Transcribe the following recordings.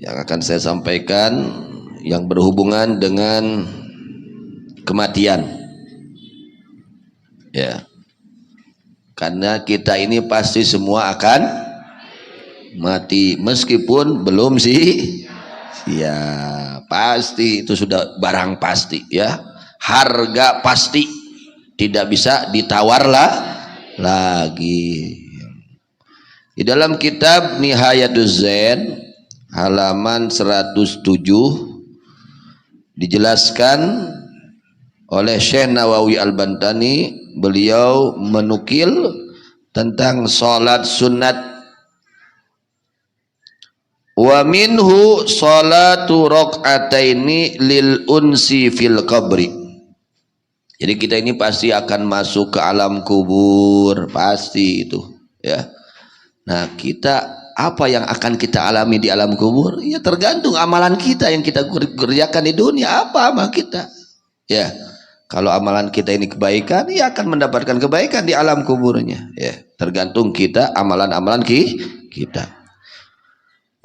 yang akan saya sampaikan yang berhubungan dengan kematian. Ya. Karena kita ini pasti semua akan mati meskipun belum sih. Ya, pasti itu sudah barang pasti ya. Harga pasti tidak bisa ditawar lagi. Di dalam kitab Nihayatuz Zain halaman 107 dijelaskan oleh Syekh Nawawi Al-Bantani, beliau menukil tentang salat sunat. Wa minhu salatu raq'ataini lil unsi fil qabri. Jadi kita ini pasti akan masuk ke alam kubur, pasti itu ya. Nah, kita apa yang akan kita alami di alam kubur? Ya tergantung amalan kita yang kita kerjakan di dunia, apa amal kita. Ya, kalau amalan kita ini kebaikan, ya akan mendapatkan kebaikan di alam kuburnya. Ya, tergantung kita amalan-amalan kita.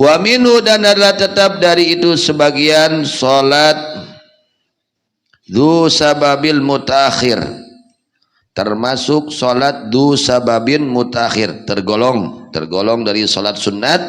Wa minhu, dan adalah tetap dari itu sebagian salat dzu sababil mutaakhir, termasuk salat dzu sababin mutaakhir, tergolong dari salat sunat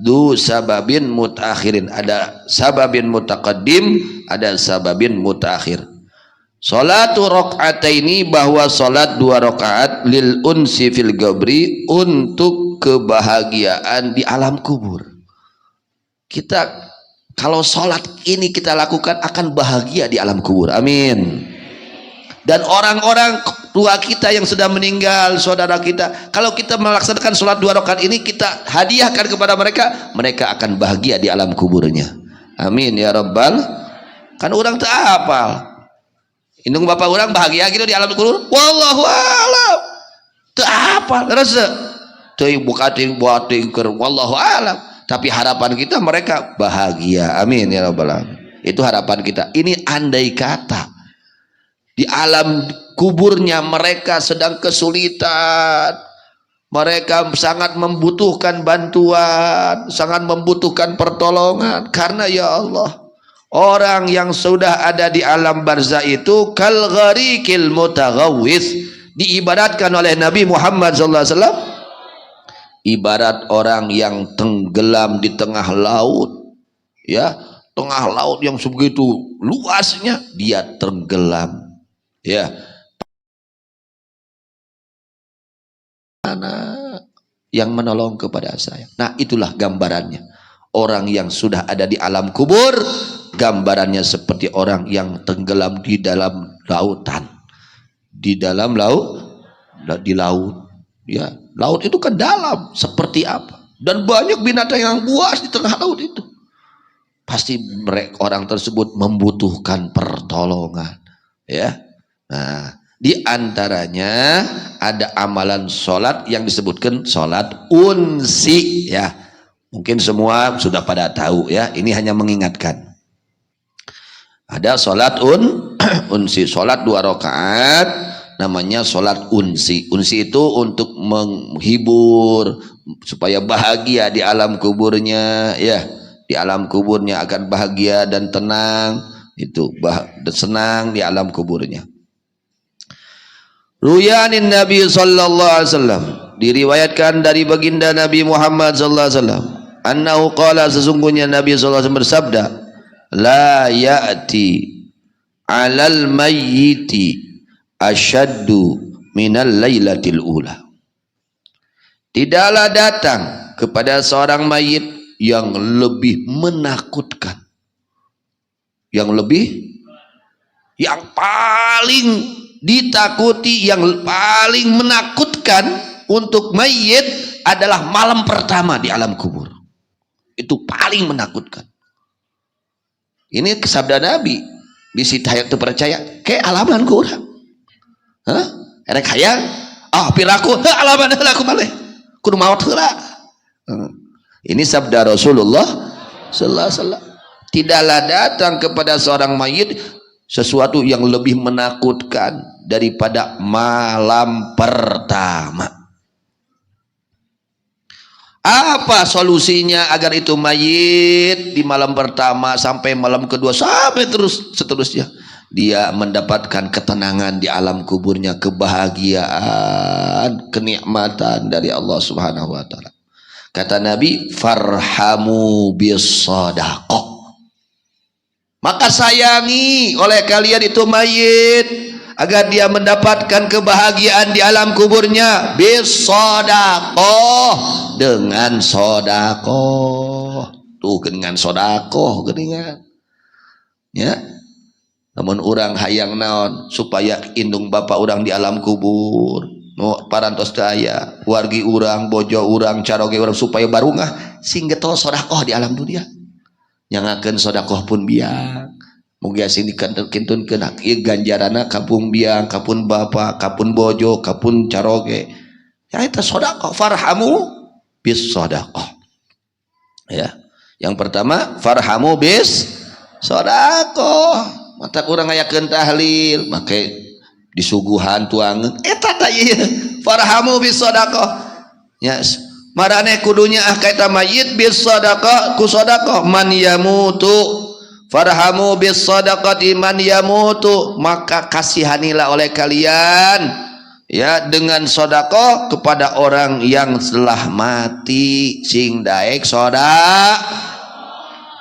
dzu sababin mutaakhirin. Ada sababin mutaqaddim, ada sababin mutaakhir. Salatu raq'ataini, bahwa salat 2 rakaat lil unsi fil qabri, untuk kebahagiaan di alam kubur. Kita kalau sholat ini kita lakukan akan bahagia di alam kubur, amin. Dan orang-orang tua kita yang sudah meninggal, saudara kita, kalau kita melaksanakan sholat 2 rakaat ini, kita hadiahkan kepada mereka, mereka akan bahagia di alam kuburnya, amin ya rabbal. Kan orang tak hafal, indung bapak orang bahagia gitu di alam kubur, wallahu a'lam, tak hafal rasa teuing buka teuing buat teuing keur, wallahu a'lam. Tapi harapan kita mereka bahagia, amin ya rabbal alamin. Itu harapan kita. Ini andai kata di alam kuburnya mereka sedang kesulitan, mereka sangat membutuhkan bantuan, sangat membutuhkan pertolongan. Karena ya Allah, orang yang sudah ada di alam barzah itu kal gharikil mutaghawwis, diibaratkan oleh Nabi Muhammad SAW ibarat orang yang tenggelam di tengah laut, ya, tengah laut yang sebegitu luasnya, dia tenggelam, ya. Mana yang menolong kepada saya? Nah, itulah gambarannya. Orang yang sudah ada di alam kubur, gambarannya seperti orang yang tenggelam di dalam lautan, di dalam laut, di laut. Ya, laut itu kan dalam seperti apa, dan banyak binatang yang buas di tengah laut itu. Pasti mereka orang tersebut membutuhkan pertolongan, ya. Nah, di antaranya ada amalan sholat yang disebutkan sholat unsi, ya. Mungkin semua sudah pada tahu ya. Ini hanya mengingatkan. Ada sholat unsi, sholat 2 rakaat. Namanya sholat unsi. Unsi itu untuk menghibur supaya bahagia di alam kuburnya, ya. Di alam kuburnya akan bahagia dan tenang, itu senang di alam kuburnya. Ruyanin Nabi sallallahu alaihi wasallam, diriwayatkan dari baginda Nabi Muhammad sallallahu alaihi wasallam, annahu qala, sesungguhnya Nabi sallallahu alaihi wasallam bersabda, la ya'ti 'alal mayyiti asyaddu minal lailatil ula. Tidaklah datang kepada seorang mayit yang lebih menakutkan, yang paling ditakuti, yang paling menakutkan untuk mayit adalah malam pertama di alam kubur. Itu paling menakutkan. Ini sabda Nabi. Bisi hayat tu percaya ke alaman kurang. Hah? Erek hayang, piraku, alaman aku maleh. Kudu maot heula. Ini sabda Rasulullah sallallahu alaihi wasallam. Tidaklah datang kepada seorang mayit sesuatu yang lebih menakutkan daripada malam pertama. Apa solusinya agar itu mayit di malam pertama sampai malam kedua sampai terus seterusnya dia mendapatkan ketenangan di alam kuburnya, kebahagiaan, kenikmatan dari Allah Subhanahu wa taala. Kata Nabi, farhamu bis shadaqah. Maka sayangi oleh kalian itu mayit agar dia mendapatkan kebahagiaan di alam kuburnya bis shadaqah, dengan sedekah. Tuh dengan sedekah geuningan. Ya. Namun orang hayang naon supaya indung bapak orang di alam kubur. No parantos teu aya, wargi urang, bojo urang, caroge urang supaya barungah sing getol sedekah di alam dunia. Nyangakeun sedekah pun biang. Mugia sing dikintunkeun ieu ganjaranna kapung biang, kapun bapak, kapun bojo, kapun caroge. Ya eta sedekah, farhamu bis sedekah. Ya. Yang pertama farhamu bis sedekah. Mata urang ngayakeun tahlil make disuguhan tuangeun eta tah ieu farhamu bis sedekah. Ya, marane kudunya ka eta mayit bis sedekah ku sedekah man yamutu. Farhamu bis sadaqati man yamutu, maka kasihanilah oleh kalian ya dengan sedekah kepada orang yang telah mati sing daek sedekah.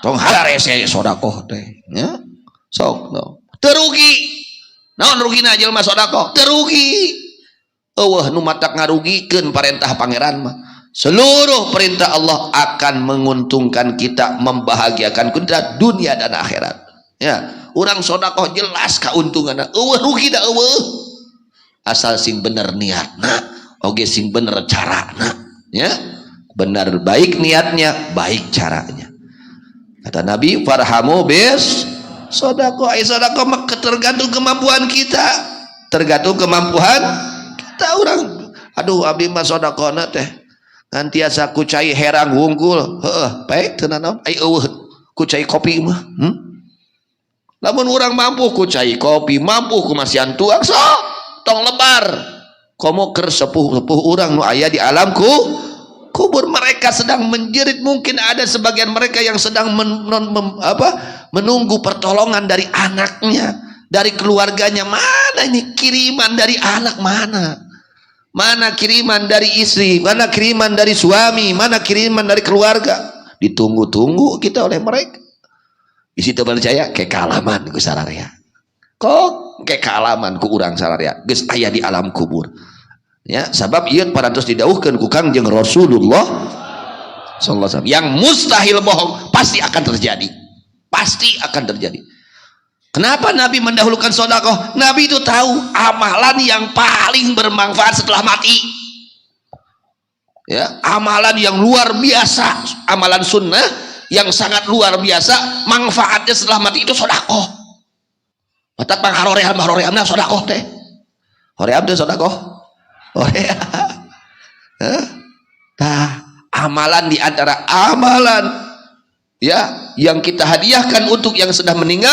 Tong harese sedekah teh ya. Sok no. Teu rugi. Naon rugina jelema sedekah? Teu rugi. Eueuh nu matak ngarugikeun parentah pangeran mah. Seluruh perintah Allah akan menguntungkan kita, membahagiakan kita dunia dan akhirat. Ya, orang sedekah jelas kauntunganna. Eueuh rugi da eueuh. Asal sing bener niatna, oge sing bener carana, ya. Benar baik niatnya, baik caranya. Kata Nabi, farhamu bis sedekah. Sedekah mah tergantung kemampuan kita. Tergantung kemampuan kita orang. Aduh abdi mah sedekahna teh ngantiasa kucai herang wungkul baik tenan naon ai eueuh kucai kopi mah lamun urang mampu kucai kopi mampu kumasian tuang sok tong lebar komo keur sepuh-sepuh urang nu aya di alamku kubur. Mereka sedang menjerit, mungkin ada sebagian mereka yang sedang menunggu pertolongan dari anaknya, dari keluarganya. Mana ini kiriman dari anak, mana kiriman dari istri, mana kiriman dari suami, mana kiriman dari keluarga. Ditunggu-tunggu kita oleh mereka. Di situ percaya kekalaman ku sararea. Kok kekalaman ku urang sararea geus aya di alam kubur. Ya, sebab ieu parantos didhawuhkeun ku Kangjeng Rasulullah sallallahu alaihi wasallam, yang mustahil bohong pasti akan terjadi. Pasti akan terjadi. Kenapa Nabi mendahulukan sedekah? Nabi itu tahu amalan yang paling bermanfaat setelah mati. Ya, amalan yang luar biasa, amalan sunnah yang sangat luar biasa, manfaatnya setelah mati itu sedekah. Mata pangharoream sedekah teh. Hoream teh sedekah. Hoream. Tah, amalan di antara amalan ya yang kita hadiahkan untuk yang sudah meninggal,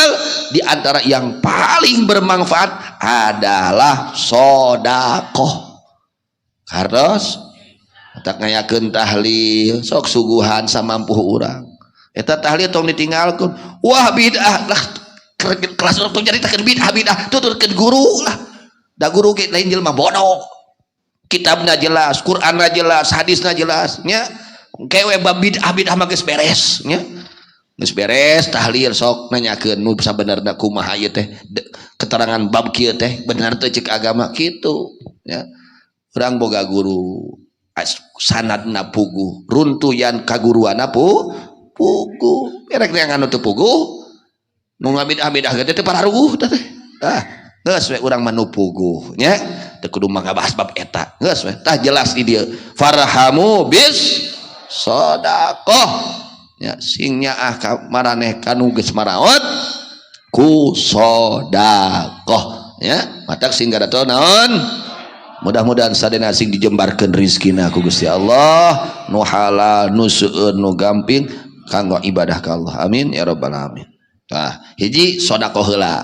di antara yang paling bermanfaat adalah sedekah. Kartos tak ngayakeun tahlil sok suguhan samampuh urang. Eta tahlil tong ditinggalkeun. Wah bid'ah lah, kelas tong nyaritakeun bid'ah tuturkeun guru lah. Da guru ge lain jelema bodoh. Kitabna jelas, Qur'anna jelas, hadisna jelas nya. Kewe bab bid'ah mah geus beres nya. Geus beres tahlil sok nanyakeun nu sabenerna kumaha ieu teh, keterangan bab kieu teh bener teu ceuk agama kitu ya. Urang boga guru sanadna puguh, runtuyan kaguruanna puguh. Erek anu teu puguh nu ngabid-abidah ge teh pararuguh teh. Geus we urang mah nu puguh nya, teu kudu mangabahas bab eta. Geus we tah jelas di dieu. Farhamu bis sedekah. Ya, singnya maraneh kanu geus maraot ku sedekah ya. Matak sing garato naon? Mudah-mudahan sadena sing dijembarkeun rizkina ku Gusti Allah, nu halal, nu seueun, nu gamping kanggo ibadah ka Allah. Amin ya rabbal alamin. Tah, hiji sedekah heula.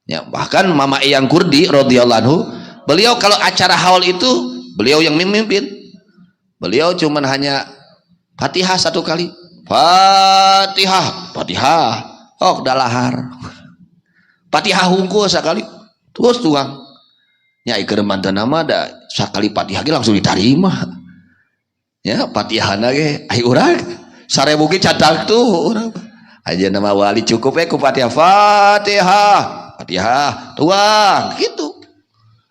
Ya, bahkan Mama Eyang Kurdi radhiyallahu anhu, beliau kalau acara haul itu beliau yang memimpin. Beliau cuman hanya Fatihah satu kali. Fatihah. Oh, dalahar. Fatihah hungkul sekali. Terus tuang. Ya iker mantan nama ada sekali Fatihah langsung diterima. Ya Fatihah ge ai urang. Sarebu ge catak tuh urang. Aja nama wali cukup ku Fatihah. Fatihah tuang gitu.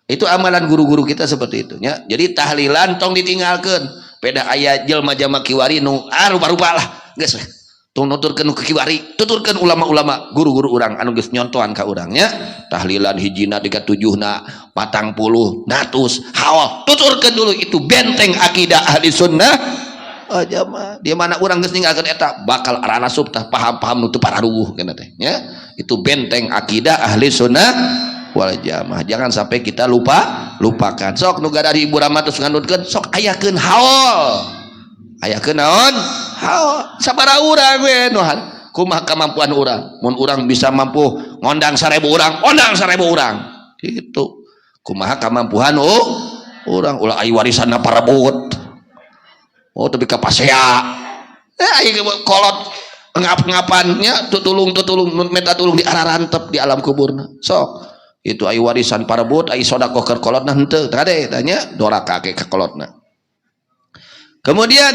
Itu amalan guru-guru kita seperti itu ya. Jadi tahlilan tong ditinggalkan. Beda ayat jelma jama kiwari nu rupa-rupa lah geus tong nuturkeun nu kiwari, tuturkeun ulama-ulama guru-guru urang anu geus nyontohan ka urang nya. Tahlilan hijina 37na 40 natus hawal tuturkeun dulu, itu benteng akidah ahli sunnah jamaah. Di mana urang geus ninggalkeun eta bakal arana subtah paham-paham nu teu pararuh kana teh nya. Itu benteng akidah ahli sunnah wal jamaah. Jangan sampai kita lupakan. Sok nu gadari ibu rama terus ngandutkeun sok ayakeun haul. Ayakeun naon? Haul. Sabaraha urang we nuhan. Kumaha kemampuan urang? Mun urang bisa mampu ngondang 1000 urang, ondang 1000 urang. Gitu. Kumaha kemampuan urang ulah aya warisanna parebut. Oh tapi kapasea. Aya kolot ngap-ngapannya tutulung minta tulung di ararantep di alam kuburna. Sok itu ay warisan parebut ay sodakoh ke kolotna henteu tade tanya doraka ke kolotna. Kemudian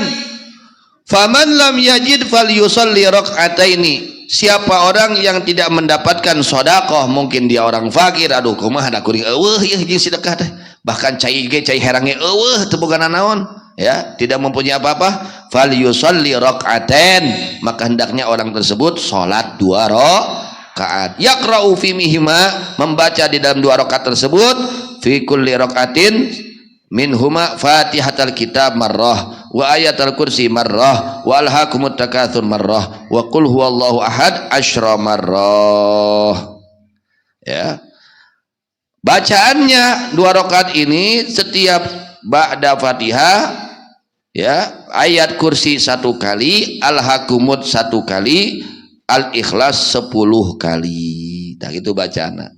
faman lam yajid falyusalli rak'ataini, siapa orang yang tidak mendapatkan sodakoh, mungkin dia orang fakir, aduh kumaha da kuring eueuh ieu jeung sedekah teh, bahkan cai herange eueuh teu boga naon ya, tidak mempunyai apa-apa, falyusalli rak'atain, maka hendaknya orang tersebut salat 2 rakaat. Yaqra'u fi mihima, membaca di dalam 2 rakaat tersebut, fi kulli rakaatin minhuma fatihatal kitab marrah wa ayatal kursi marrah wa alhaakumut takatsur marrah wa qul huwallahu ahad asyra marrah. Ya. Bacaannya 2 rakaat ini setiap ba'da Fatihah ya, ayat kursi 1 kali, alhaakumut 1 kali, Al-Ikhlas 10 kali. Nah itu bacana.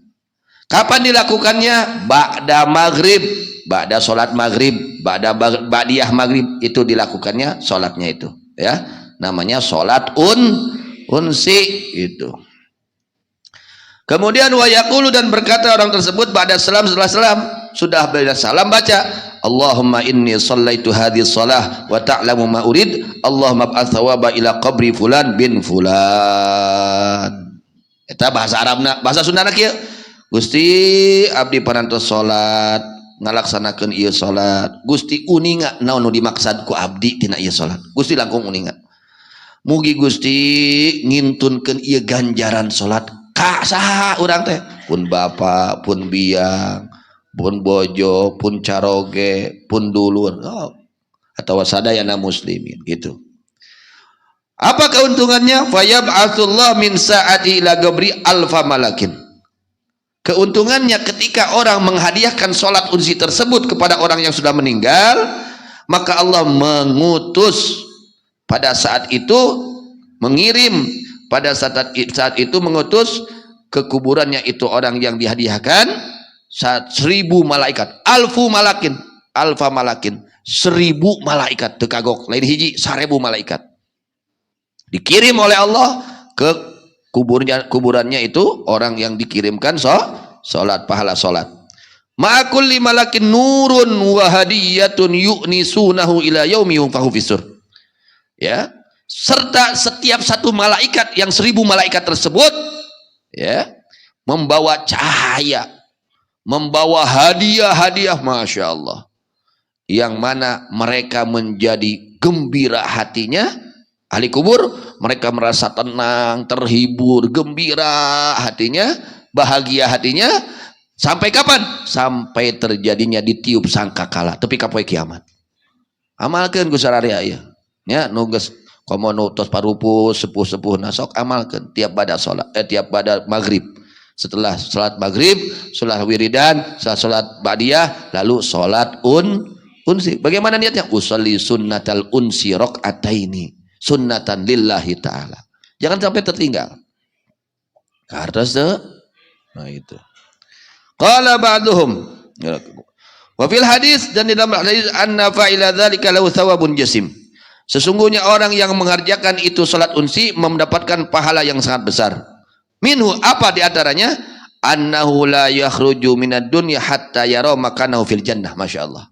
Kapan dilakukannya? Ba'da maghrib, ba'da sholat maghrib, ba'diyah maghrib, itu dilakukannya sholatnya itu ya. Namanya sholat unsi itu. Kemudian wa yaqulu, dan berkata orang tersebut ba'da salam, setelah salam, sudah ba'da salam baca Allahumma inni sallaitu hadhihi shalah wa ta'lamu ma urid Allahumma b'ats thawaba ila qabri fulan bin fulan. Eta bahasa Arabna, bahasa Sundana kieu. Gusti abdi parantos salat ngalaksanakeun ieu salat. Gusti uninga naon nu dimaksad ku abdi tina ieu salat. Gusti langkung uninga. Mugi Gusti ngintunkeun ieu ganjaran salat ka saha urang teh? Pun bapa, pun biang, pun bojo, pun caroge, pun dulur, atau sadayana muslimin gitu. Apa keuntungannya? Fayab'atsullah min sa'ati ila gabri alfa malakin. Keuntungannya ketika orang menghadiahkan sholat unsi tersebut kepada orang yang sudah meninggal, maka Allah mengutus pada saat itu, mengirim pada saat itu, mengutus ke kuburannya itu orang yang dihadiahkan 1000 malaikat, alfa malakin 1000 malaikat, tekagok lain hiji 1000 malaikat dikirim oleh Allah ke kuburannya itu orang yang dikirimkan sholat, pahala sholat. Ma'akulli malakin nurun wa hadiyatun yu'nisunahu ila yaumi yunfahu fisur. Ya, serta setiap satu malaikat yang 1000 malaikat tersebut ya membawa cahaya, membawa hadiah-hadiah, masya Allah, yang mana mereka menjadi gembira hatinya. Ahli kubur mereka merasa tenang, terhibur, gembira hatinya, bahagia hatinya. Sampai kapan? Sampai terjadinya ditiup sangkakala tepi ka poe kiamat. Amalkeun ku sararea ieu nya nu geus komo tos parupu sepuh-sepuh nasok, amalkeun tiap bada salat tiap bada maghrib. Setelah salat maghrib, salat wiridan, salat ba'diyah, lalu salat unsi. Bagaimana niatnya? Usolli sunnatal unsi rakaataini sunnatan lillahi ta'ala. Jangan sampai tertinggal. Harus deh. Nah itu. Qala ba'duhum. Wa fil hadis, dan di dalam hadis, anna fa'ila dzalika lahu thawabun jasim. Sesungguhnya orang yang mengerjakan itu salat unsi mendapatkan pahala yang sangat besar. Minhu, apa diantaranya? Annahu la yakhruju minad dunya hatta yara makanahu fil jannah. Masya Allah.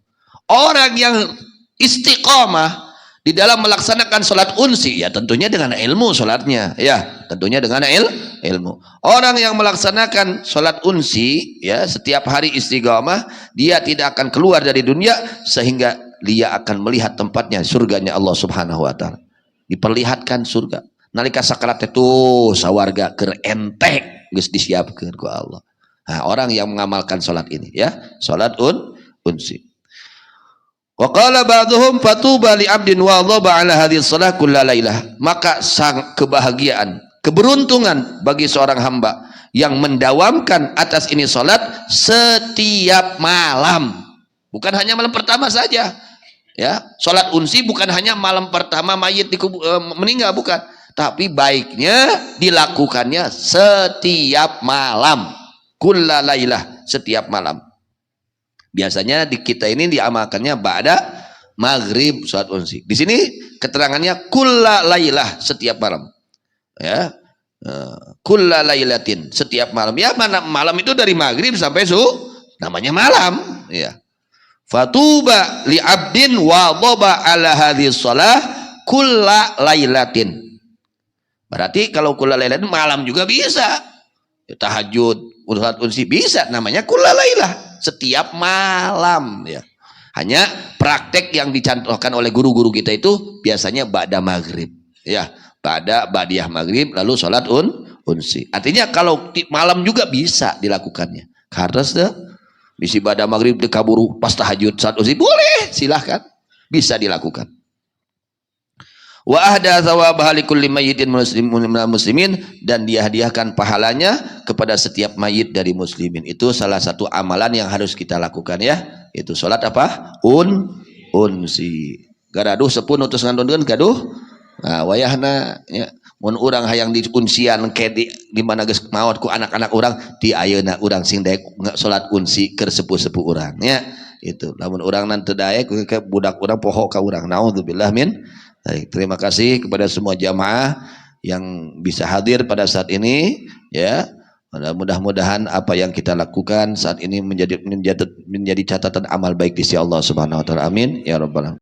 Orang yang istiqamah di dalam melaksanakan sholat unsi, ya tentunya dengan ilmu sholatnya, ya tentunya dengan ilmu. Orang yang melaksanakan sholat unsi, ya setiap hari istiqamah, dia tidak akan keluar dari dunia sehingga dia akan melihat tempatnya, surganya Allah Subhanahu Wa Taala. Diperlihatkan surga. Nalika sakarat itu sawarga keur entek geus disiapkeun ku Allah. Nah, orang yang mengamalkan sholat ini, ya sholat unsi. Wa qala ba'dhum fatuba li 'abdin wa dhaba 'ala hadhihi shalah kullalailah. Maka sang kebahagiaan, keberuntungan bagi seorang hamba yang mendawamkan atas ini salat setiap malam. Bukan hanya malam pertama saja. Ya, salat unsi bukan hanya malam pertama mayit meninggal, bukan. Tapi baiknya dilakukannya setiap malam. Kullalailah, setiap malam. Biasanya di kita ini diamalkannya ba'da maghrib salat unsi. Di sini keterangannya kullalailah, setiap malam. Ya. Kullalailatin, setiap malam. Ya, mana malam itu dari maghrib sampai namanya malam, ya. Fatuba li 'abdin wa dhaba 'ala hadhihi shalah kullalailatin. Berarti kalau kullalailatin malam juga bisa. Ya, tahajud, salat unsi bisa, namanya kullalailah. Setiap malam, ya. Hanya praktek yang dicontohkan oleh guru-guru kita itu biasanya ba'da maghrib, ya, ba'diyah maghrib lalu sholat unsi. Artinya kalau malam juga bisa dilakukannya. Karena bisi ba'da maghrib dikaburu pas tahajud sholat unsi boleh, silahkan, bisa dilakukan. Wa ahda thawabaha likulli mayyitin muslimin, dan dihadiahkan pahalanya kepada setiap mayit dari muslimin. Itu salah satu amalan yang harus kita lakukan, ya. Itu salat apa? Unsi. Garaduh sepun utus ngandunkeun gaduh. Nah, wayahna, ya, mun urang hayang di unsian ke di mana geus maot ku anak-anak urang, di ayeuna urang sing daek salat unsi keur sepuh-sepuh urang, ya. Itu lamun urang nanti daek ke budak urang poho ka urang. Naudzubillah min. Baik, terima kasih kepada semua jamaah yang bisa hadir pada saat ini, ya. Mudah-mudahan apa yang kita lakukan saat ini menjadi catatan amal baik di sisi Allah Subhanahu Wa Taala. Amin ya rabbal alamin.